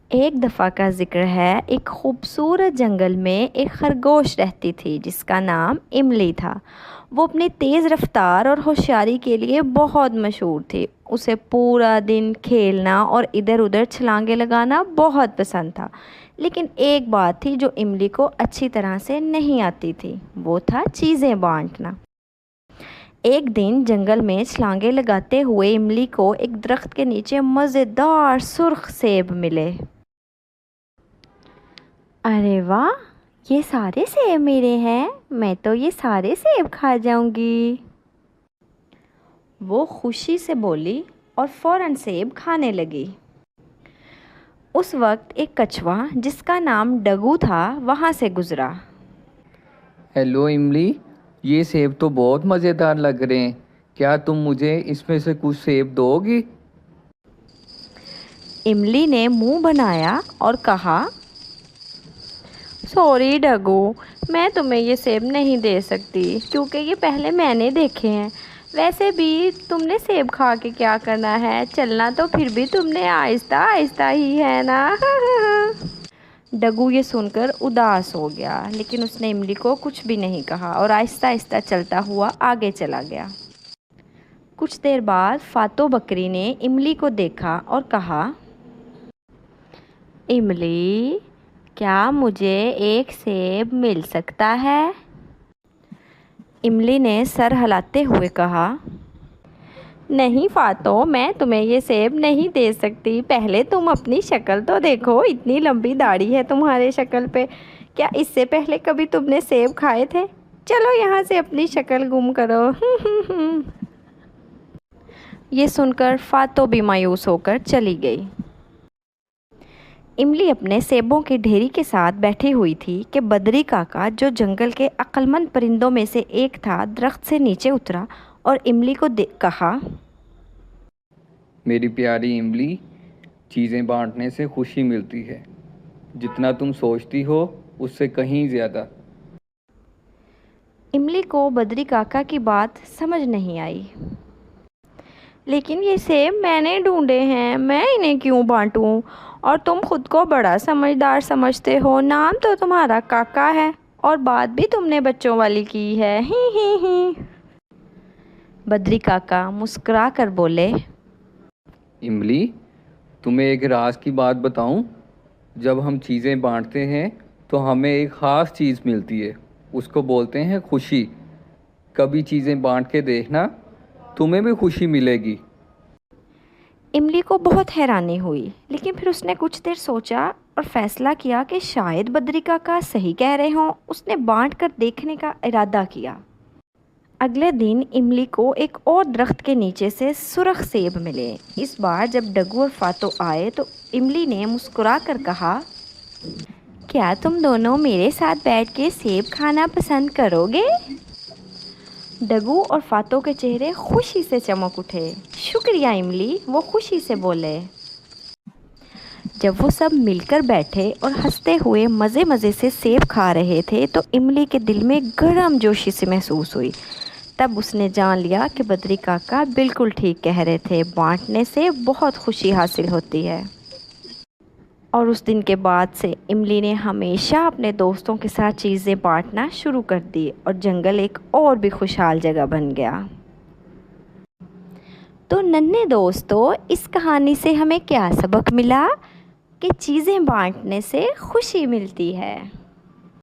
ایک دفعہ کا ذکر ہے، ایک خوبصورت جنگل میں ایک خرگوش رہتی تھی جس کا نام املی تھا۔ وہ اپنی تیز رفتار اور ہوشیاری کے لیے بہت مشہور تھی۔ اسے پورا دن کھیلنا اور ادھر ادھر چھلانگیں لگانا بہت پسند تھا، لیکن ایک بات تھی جو املی کو اچھی طرح سے نہیں آتی تھی، وہ تھا چیزیں بانٹنا۔ ایک دن جنگل میں چھلانگیں لگاتے ہوئے املی کو ایک درخت کے نیچے مزیدار سرخ سیب ملے۔ ارے واہ، یہ سارے سیب میرے ہیں، میں تو یہ سارے سیب کھا جاؤں گی، وہ خوشی سے بولی اور فوراً سیب کھانے لگی۔ اس وقت ایک کچھوا جس کا نام ڈگو تھا وہاں سے گزرا۔ ہیلو املی، یہ سیب تو بہت مزیدار لگ رہے ہیں، کیا تم مجھے اس میں سے کچھ سیب دو گی؟ املی نے منہ بنایا اور کہا، سوری ڈگو، میں تمہیں یہ سیب نہیں دے سکتی کیونکہ یہ پہلے میں نے دیکھے ہیں۔ ویسے بھی تم نے سیب کھا کے کیا کرنا ہے، چلنا تو پھر بھی تم نے آہستہ آہستہ ہی ہے نا۔ ڈگو یہ سن کر اداس ہو گیا، لیکن اس نے املی کو کچھ بھی نہیں کہا اور آہستہ آہستہ چلتا ہوا آگے چلا گیا۔ کچھ دیر بعد فاتو بکری نے املی کو دیکھا اور کہا، املی، کیا مجھے ایک سیب مل سکتا ہے؟ املی نے سر ہلاتے ہوئے کہا، نہیں فاتو، میں تمہیں یہ سیب نہیں دے سکتی، پہلے تم اپنی شکل تو دیکھو، اتنی لمبی داڑھی ہے تمہارے شکل پہ، کیا اس سے پہلے کبھی تم نے سیب کھائے تھے؟ چلو یہاں سے اپنی شکل گم کرو۔ یہ سن کر فاتو بھی مایوس ہو کر چلی گئی۔ املی اپنے سیبوں کی ڈھیری کے ساتھ بیٹھی ہوئی تھی کہ بدری کاکا، جو جنگل کے عقل مند پرندوں میں سے ایک تھا، درخت سے نیچے اترا اور املی کو کہا، میری پیاری املی، چیزیں بانٹنے سے خوشی ملتی ہے، جتنا تم سوچتی ہو اس سے کہیں زیادہ۔ املی کو بدری کاکا کی بات سمجھ نہیں آئی۔ لیکن یہ سیب میں نے ڈھونڈے ہیں، میں انہیں کیوں بانٹوں؟ اور تم خود کو بڑا سمجھدار سمجھتے ہو، نام تو تمہارا کاکا ہے اور بات بھی تم نے بچوں والی کی ہے۔ بدری کاکا مسکرا کر بولے، املی، تمہیں ایک راز کی بات بتاؤں؟ جب ہم چیزیں بانٹتے ہیں تو ہمیں ایک خاص چیز ملتی ہے، اس کو بولتے ہیں خوشی۔ کبھی چیزیں بانٹ کے دیکھنا، تمہیں بھی خوشی ملے گی۔ املی کو بہت حیرانی ہوئی، لیکن پھر اس نے کچھ دیر سوچا اور فیصلہ کیا کہ شاید بدری کاکا صحیح کہہ رہے ہوں۔ اس نے بانٹ کر دیکھنے کا ارادہ کیا۔ اگلے دن املی کو ایک اور درخت کے نیچے سے سرخ سیب ملے۔ اس بار جب ڈگو اور فاتو آئے تو املی نے مسکرا کر کہا، کیا تم دونوں میرے ساتھ بیٹھ کے سیب کھانا پسند کرو گے؟ ڈگو اور فاتو کے چہرے خوشی سے چمک اٹھے۔ شکریہ املی، وہ خوشی سے بولے۔ جب وہ سب مل کر بیٹھے اور ہنستے ہوئے مزے مزے سے سیب کھا رہے تھے تو املی کے دل میں گرم جوشی سے محسوس ہوئی۔ تب اس نے جان لیا کہ بدری کاکا بالکل ٹھیک کہہ رہے تھے، بانٹنے سے بہت خوشی حاصل ہوتی ہے۔ اور اس دن کے بعد سے املی نے ہمیشہ اپنے دوستوں کے ساتھ چیزیں بانٹنا شروع کر دی اور جنگل ایک اور بھی خوشحال جگہ بن گیا۔ تو ننھے دوستو، اس کہانی سے ہمیں کیا سبق ملا؟ کہ چیزیں بانٹنے سے خوشی ملتی ہے۔